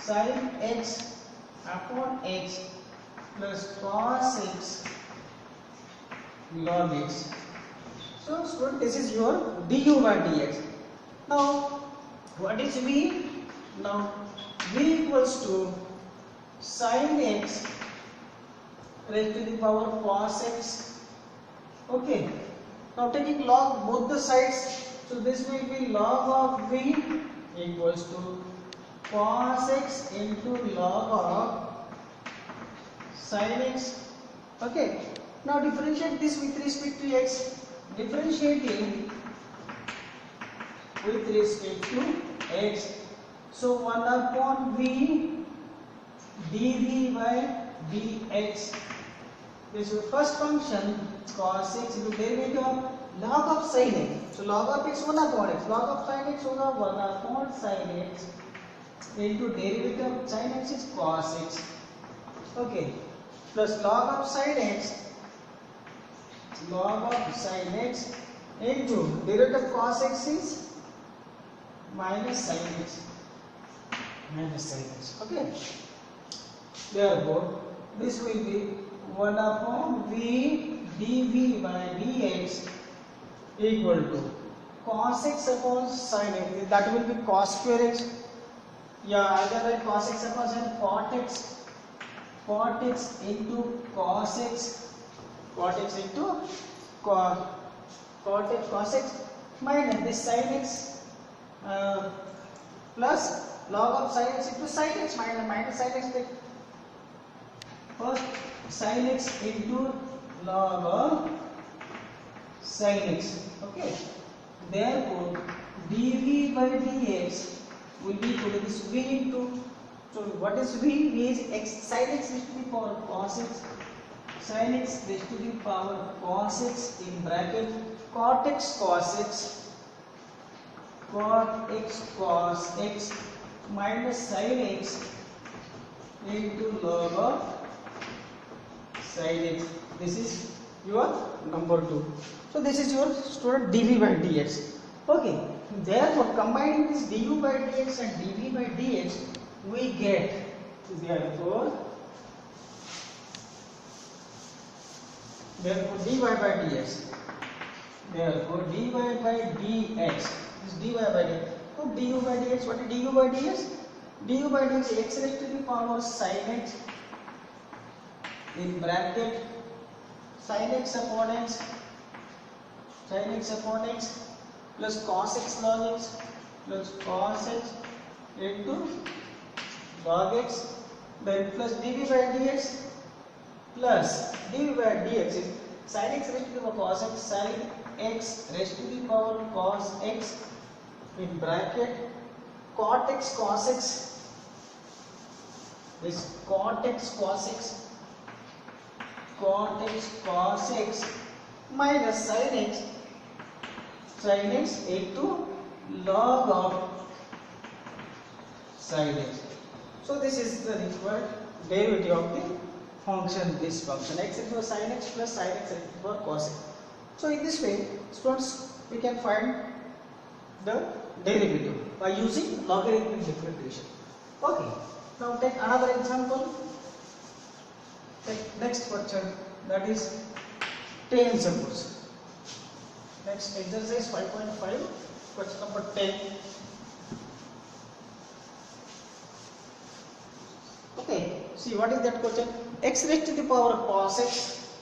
sin x upon x plus cos x log x. So student, this is your du by dx. Now what is v? Now v equals to sin x raised to the power cos x. Okay, now taking log both the sides, so this will be log of v equals to cos x into log of sin x. Okay, now differentiate this with respect to x. Differentiating with respect to x, so 1 upon v dv by dx. This is first function cos x into derivative of log of sin x. So log of x 1 upon x, log of sin x होगा 1 upon sin x into derivative of sin x is cos x. Okay, plus log of sin x, log of sin x into derivative of cos x is minus sin x, minus sin x. Okay, therefore this will be 1 upon v dv by dx equal to cos x upon sin x, that will be cos square x. Yeah, either write cos x upon sin, cot x into cos x, cot x into cot x cos x minus this sin x plus log of sin x into sin x minus sin x. First sin x into log of sin x. Okay, therefore dv by dx will be equal to this v into, so what is v? V is x, sin x raised to the power cos x, sin x raised to the power cos x in bracket cot x cos x, cot x cos x minus sin x into log of sin x. This is your number 2. So this is your student dv by dx. Okay, therefore combining this du by dx and dv by dx, we get, therefore dy by dx, therefore dy by dx, this dy by dx. So du by dx, what is du by dx? Du by dx is x raised to the power sin x in bracket sin x upon x, sin x upon x plus cos x log x plus cos x into log x, then plus dv by dx plus dv by dx is sin x raised to the power cos x, sin x raised to the power cos x in bracket cot x cos x, this cot x cos x, cot x cos x minus sin x into log of sin x. So this is the required derivative of the function, this function x equals sin x plus sin x equals cos x. So in this way, students, we can find the derivative by using logarithmic differentiation. Okay, now take another example. Take next question, that is tangent function. Next exercise 5.5, question number 10. Okay, see what is that question? X raised to the power cos x,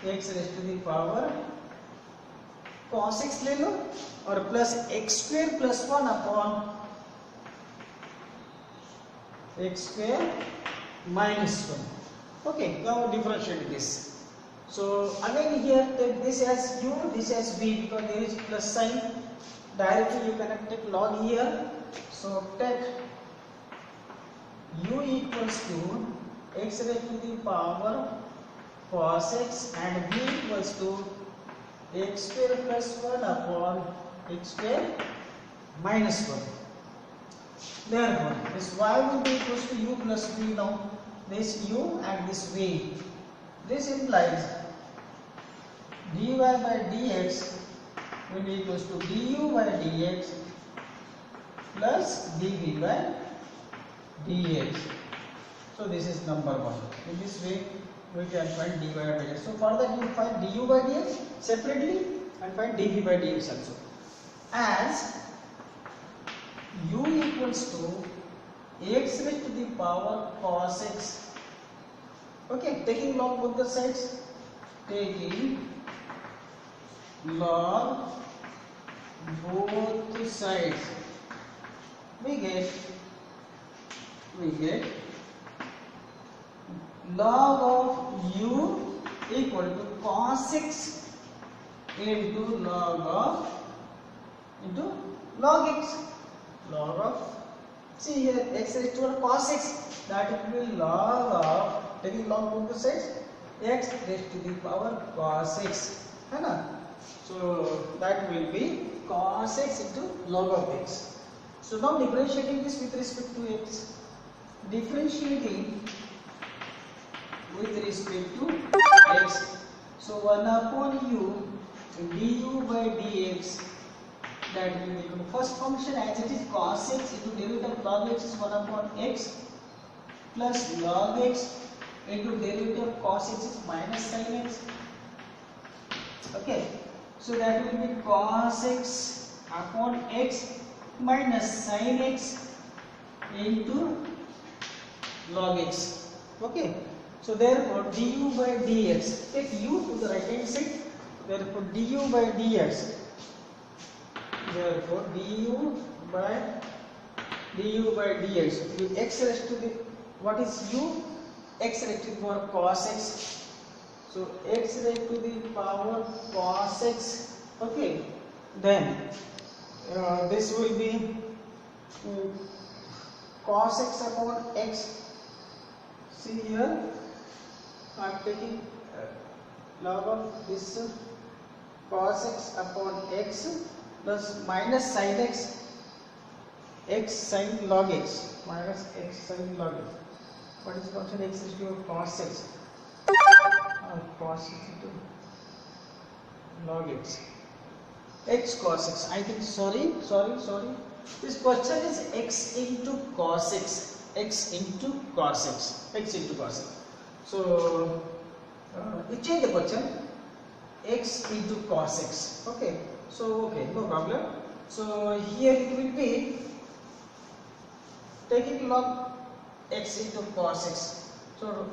x raised to the power cos x ले लो और plus x square plus 1 upon x square minus 1. Okay, now differentiate this. So again here take this as u, this as v, because there is plus sign. Directly you cannot take log here. So take u equals to x raised to the power cos x and v equals to x square plus 1 upon x square minus 1. Therefore this y will be equals to u plus v. Now this u and this v. This implies dy by dx will be equals to du by dx plus dv by dx. So this is number 1. In this way we can find dy by dx. So for that you find du by dx separately and find dv by dx also. As u equals to x raised to the power cos x. Okay, taking log both the sides. Taking log both sides, we get log of u equal to cos x into log x. Log of, see here, x raised to cos x, that will be log of, taking log both the sides, x raised to the power cos x, है ना? So that will be cos x into log of x. So now differentiating this with respect to x, differentiating with respect to x. So 1 upon u du by dx, that will become first function as it is cos x into derivative of log x is 1 upon x plus log x into derivative of cos x is minus sin x. Okay, so that will be cos x upon x minus sin x into log x. Okay, so therefore du by dx, take u to the right hand side, therefore du by dx, therefore du by dx with x raised to the, what is u? X raised to the power cos x. So x raised to the power cos x. Okay, then this will be cos x upon x. See here, I am taking log of this cos x upon x plus minus sin x, x sin log x, minus x sin log x. What is the function x is to cos x? Cos x into log x. X cos x. I think sorry. This question is x into cos x. X into cos x. X into cos x. So we change the question. X into cos x. Okay. So okay, no problem. So here it will be taking log x into cos x. So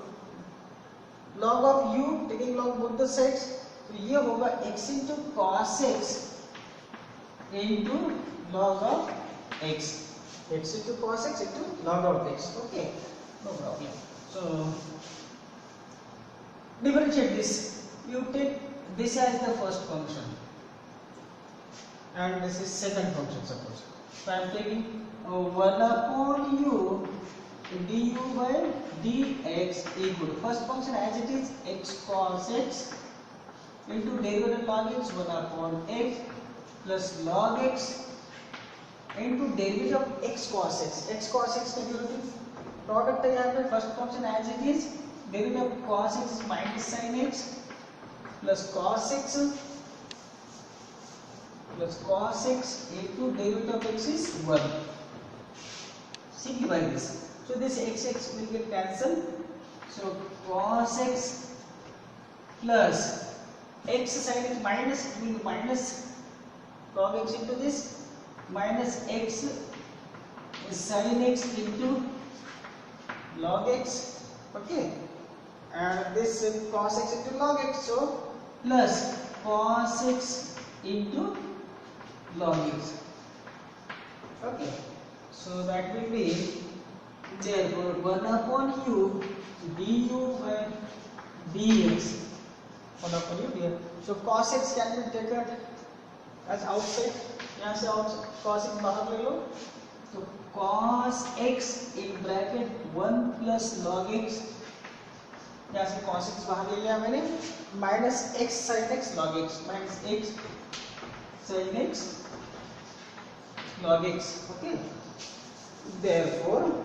log of u, taking log both the sides, तो ये होगा x into cos x into log of x. X into cos x into log of x. Okay, no problem. So differentiate this. You take this as the first function, and this is second function. Suppose so I am taking 1 upon u du by dx equal to first function as it is x cos x into derivative log x 1 upon x plus log x into derivative of x cos x. X cos x का derivative product है यहाँ पे first function as it is derivative of cos x is minus sin x plus cos x into derivative of x is 1. Simplify this. So this x will get cancelled. So cos x plus x sin x minus, it will be minus log x into this minus x sin x into log x. Okay, and this cos x into log x. So plus cos x into log x. Okay, so that will be therefore 1 upon u du by dx. 1 upon u dx. So cos x can be taken as outside. यहाँ से outside cos x बाहर ले लो. तो cos x in bracket 1 plus log x. यहाँ से cos x बाहर ले लिया मैंने. Minus x sin x log x. Minus x sin x log x. Okay. Therefore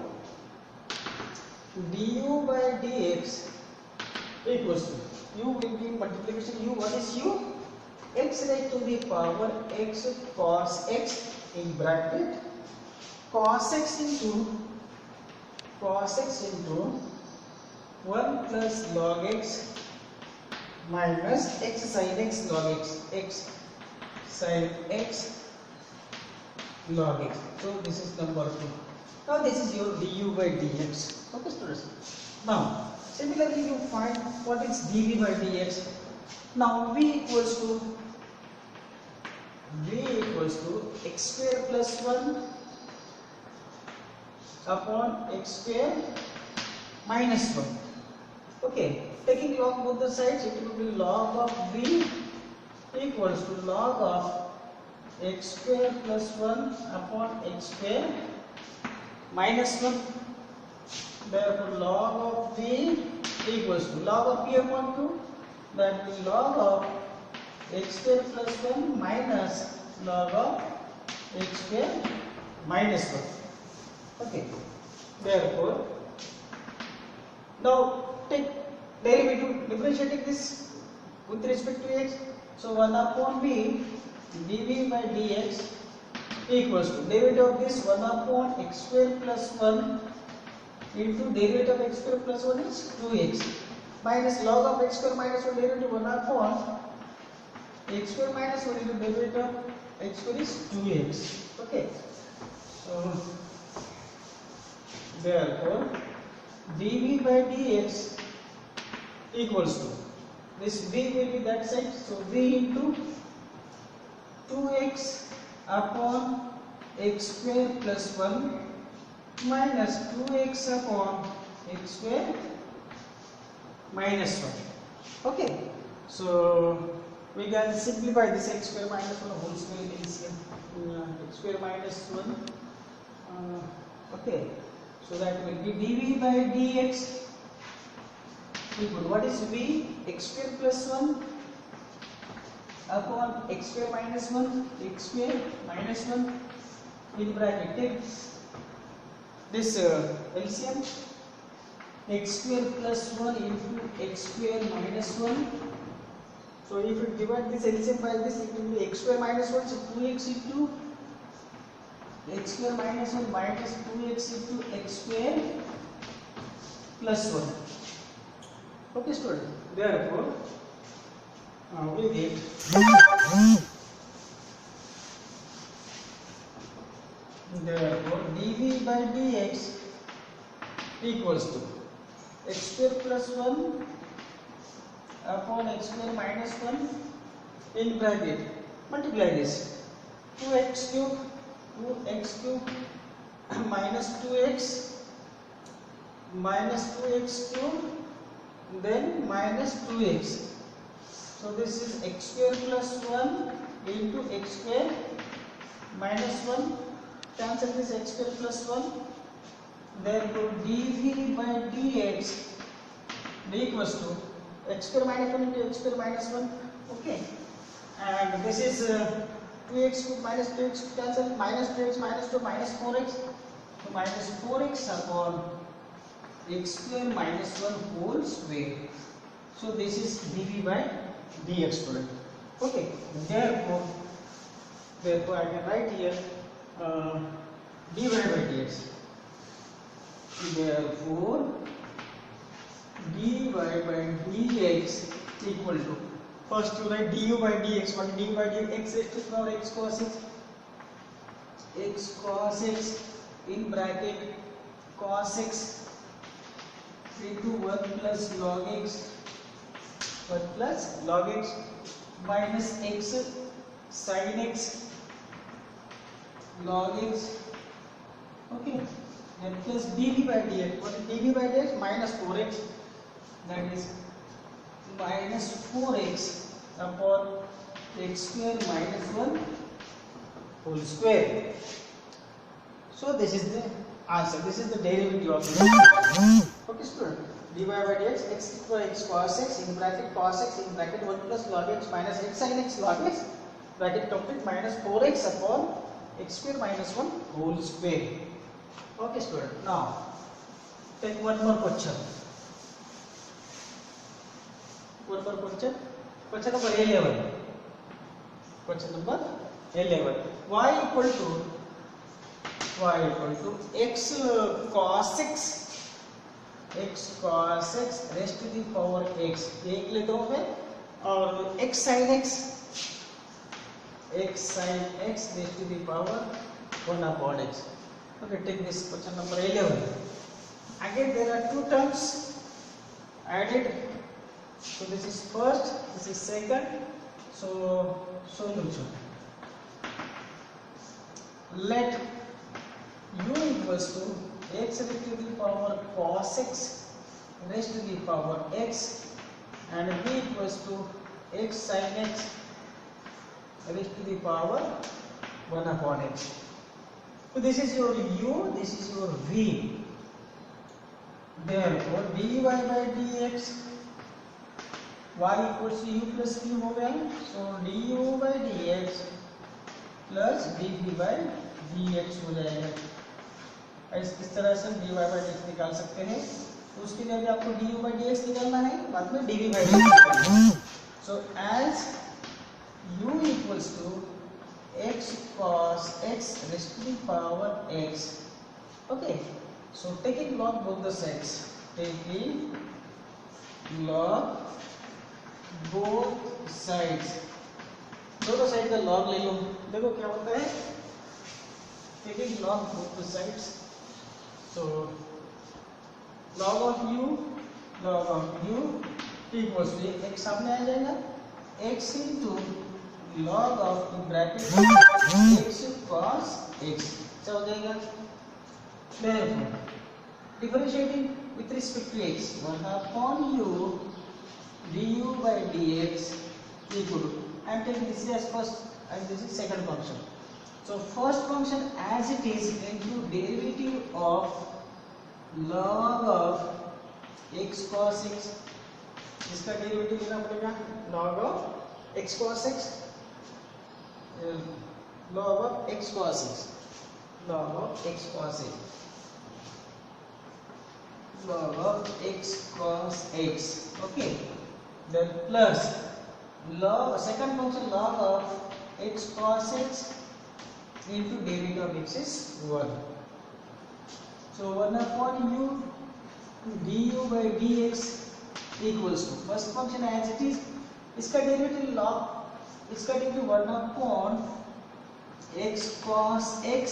du by dx equals to, u will be multiplication u. What is u? X raised to the power x cos x in bracket cos x into cos x into 1 plus log x minus x sin x log x, x sin x log x. So this is number 2. Now this is your du by dx. Okay students. Now similarly you find what is dv by dx. Now v equals to x square plus 1 upon x square minus 1. Okay, taking log both the sides, it will be log of v equals to log of x square plus 1 upon x square minus 1. Therefore log of v equals to log of p upon 2, that will be log of x square plus 1 minus log of x square minus 1. Okay, therefore now take derivative, differentiating this with respect to x. So 1 upon v dv by dx equals to derivative of this 1 upon x square plus 1 into derivative of x square plus 1 is 2x minus log of x square minus 1 derivative 1 upon x square minus 1 into derivative of x square is 2x. Okay, so therefore dv by dx equals to this v will be that side, so v into 2x upon x square plus 1 minus 2x upon x square minus 1. Okay, so we can simplify this x square minus 1 whole square LCM, x square minus 1. Okay, so that will be dv by dx equal to what is v, x square plus 1 upon x square minus 1, x square minus 1 in bracket. Take this LCM, x square plus 1 into x square minus 1. So if you divide this LCM by this, it will be x square minus 1, so 2x into x square minus 1 minus 2x into x square plus 1. Okay student, therefore we get dv by dx equals to x square plus 1 upon x square minus 1 in bracket, multiply this 2x cube minus 2x cube then minus 2x. So this is x square plus 1 into x square minus 1. Cancel this x square plus 1. Therefore dv by dx equals to x square minus 1 into x square minus 1. Okay, and this is 2x cube minus 2x cancel, minus 2x minus 2 minus 4x. So minus 4x upon x square minus 1 whole square. So this is dv by dx student. Okay, therefore I can write here dy by dx. Therefore dy by dx equal to, first you write du by dx. What is du by dx? X raised to the power x cos x. X cos x in bracket cos x into 1 plus log x, 1 plus log x minus x sin x log x. Okay, and plus dv by dx. What is dv by dx? Minus 4x, that is minus 4x upon x square minus 1 whole square. So this is the answer. This is the derivative of this. Okay student, dy by dx x equal to x cos x in bracket cos x in bracket 1 plus log x minus x sin x log x bracket complete minus 4x upon x square minus 1 whole square. Okay student, now take one more question. Question number 11. Question number 11. Y equal to x cos x x cos x raised to the power x, एक लेता हूँ मैं, और x sin x raised to the power 1 upon x. Okay, take this question number 11. Again there are two terms added. So this is first, this is second. So solution. Let u equals to x raised to the power cos x raised to the power x and v equals to x sin x raised to the power 1 upon x. So this is your u, this is your v. Therefore dy by dx y equals to u plus v हो गया. So du by dx plus dv by dx हो जाएगा. इस तरह से dy by dx निकाल सकते हैं. तो उसके लिए भी आपको du by dx निकालना है, बाद में dv by dx निकालना है. So as u equals to x cos x raised to the power x. Okay, so taking log both the sides, taking log both sides, दोनों साइड का log ले लो. देखो क्या होता है, taking log both the sides. So log of u equals to x सामने आ जाएगा, x into log of the bracket x cos x क्या हो जाएगा. Therefore differentiating with respect to x, 1 upon u du by dx equal to, I am taking this as first and this is second function. So first function as it is into derivative of log of x cos x, इसका derivative लेना पड़ेगा log of x cos x, log of x cos x, log of x cos x, log of x cos x. Okay, then plus log second function log of x cos x into derivative of x is 1. So 1 upon u du by dx equals to first function as it is, इसका derivative log, इसका derivative 1 upon x cos x,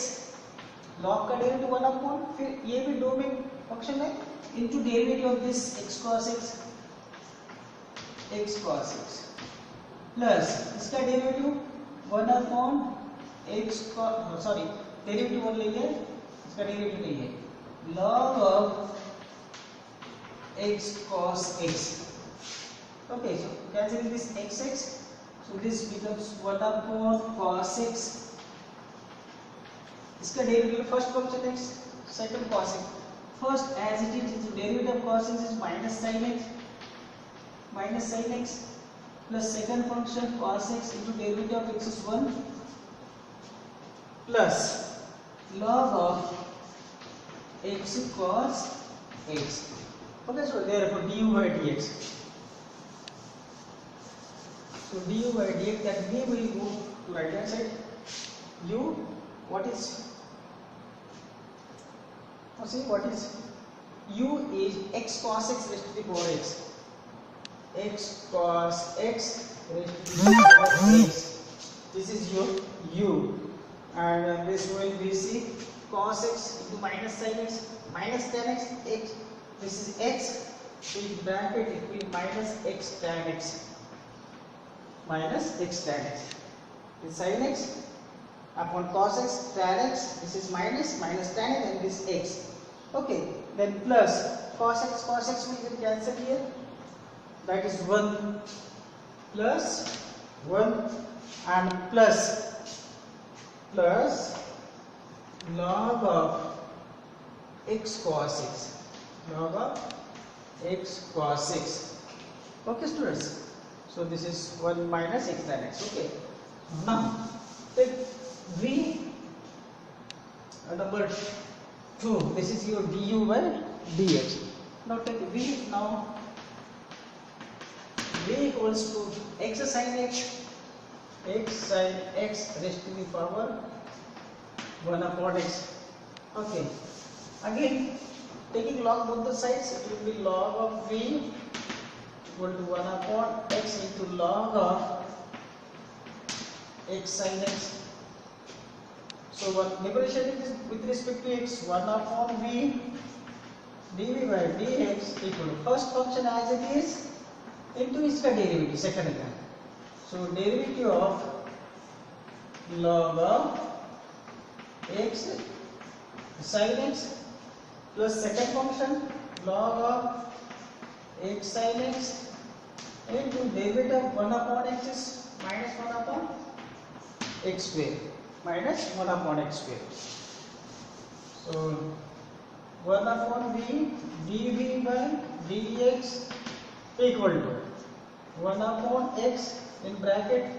log का derivative 1 upon, फिर ये भी domain function है, into derivative of this x cos x plus इसका derivative 1 upon x cos, sorry derivative 1 लेंगे, इसका डेरिवेटिव नहीं है, log of x cos x. Okay, so cancelling this x, so this becomes 1 upon cos x, इसका derivative first function x, second cos x. First as it is, the derivative of cos x is minus sin x plus second function cos x into derivative of x is 1 plus log of x cos x. Okay, so therefore du by dx. So du by dx, that v will go to right hand side. U, what is? See what is u is x cos x raised to the power x. X cos x raised to the power x. This is your u, and this will be c cos x into minus sin x minus tan x x. This is x, in bracket it will minus x tan x, minus x tan x. This sin x upon cos x tan x, this is minus tan x and this x. Okay, then plus cos x will get cancelled here, that is 1 plus 1 and plus log of x cos x, log of x cos x. Okay students, so this is 1 minus x tan x. Okay, now take v number 2, this is your du by dx. Now take v, now v equals to x sin x raised to the power 1 upon x. Okay, again taking log both the sides, it will be log of v equal to 1 upon x into log of x sin x. So what differentiating this with respect to x, 1 upon v dv by dx equal to first function as it is into its derivative, second one. So derivative of log of x sin x plus second function log of x sin x into derivative of 1 upon x is minus 1 upon x square, minus 1 upon x square. So 1 upon v dv by dx equal to 1 upon x in bracket,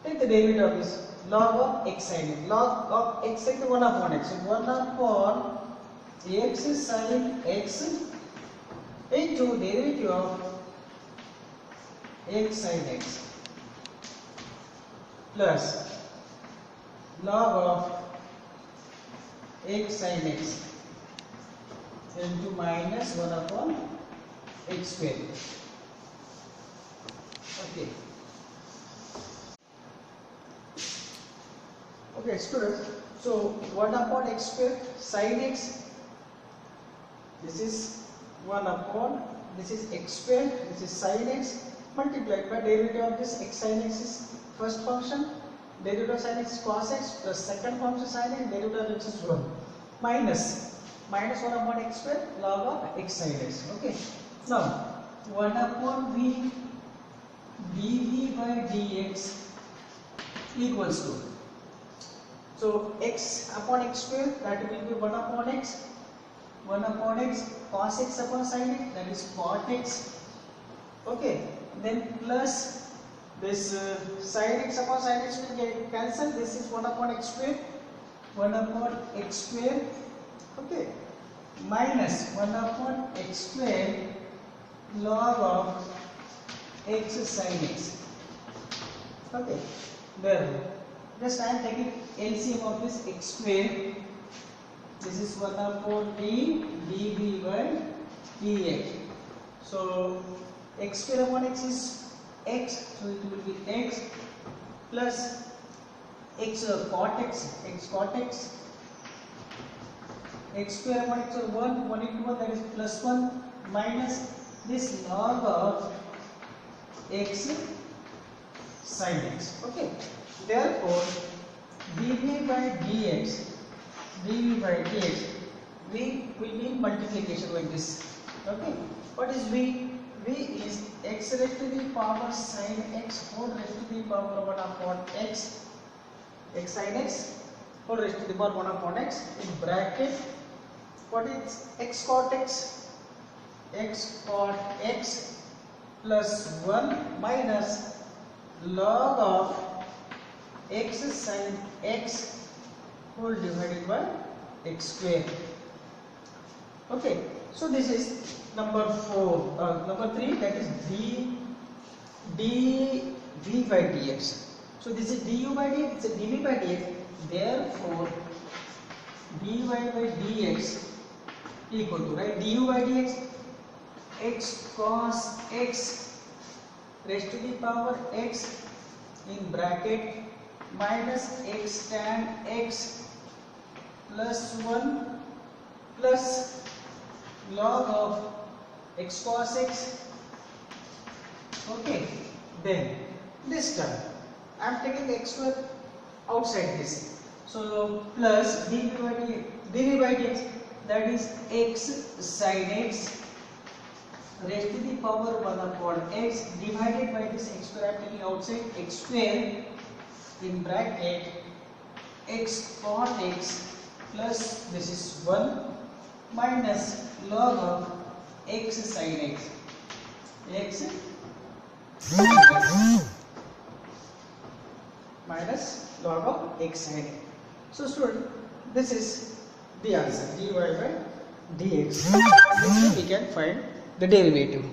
take the derivative of this log of x sin x, log of x into 1 upon x, so 1 upon x sin x into derivative of x sin x plus log of x sin x into minus 1 upon x square. Okay. Okay, students. So 1 upon x square sin x. This is 1 upon. This is x square. This is sin x multiplied by derivative of this x sin x is first function. Derivative of sin x is cos x plus second function sin x. Derivative of x is 1 minus 1 upon x square log of x sin x. Okay. Now 1 upon v dv by dx equals to, so x upon x square, that will be 1 upon x cos x upon sin x, that is cot x. Okay, then plus this sin x upon sin x will get cancelled. This is 1 upon x square, okay, minus 1 upon x square log of x sin x. Okay, therefore just I am taking LCM of this x square. This is 1 upon d dv by dx. So x square upon x is x, so it will be x plus x cot x, x square upon x, so 1 into 1, that is plus 1 minus this log of x sin x. Okay, therefore dv by dx v will be in multiplication like this. Okay, what is v? V is x raised to the power sin x whole raised to the power 1 upon x sin x whole raised to the power 1 upon x in bracket. What is x cot x plus 1 minus log of x sin x whole divided by x square. Okay, so this is number 3, that is dv by dx. So this is du by dx, it's a dv by dx. Therefore dy by dx equal to, right, du by dx x cos x raised to the power x in bracket minus x tan x plus 1 plus log of x cos x. Okay, then this term I am taking x square outside this, so plus dv by dx, that is x sin x raised to the power 1 upon x divided by this x square I am taking outside, x square in bracket x cot x plus this is 1 minus log of x sin x minus log of x sin x. So student, this is the answer, dy by dx. We can find the derivative.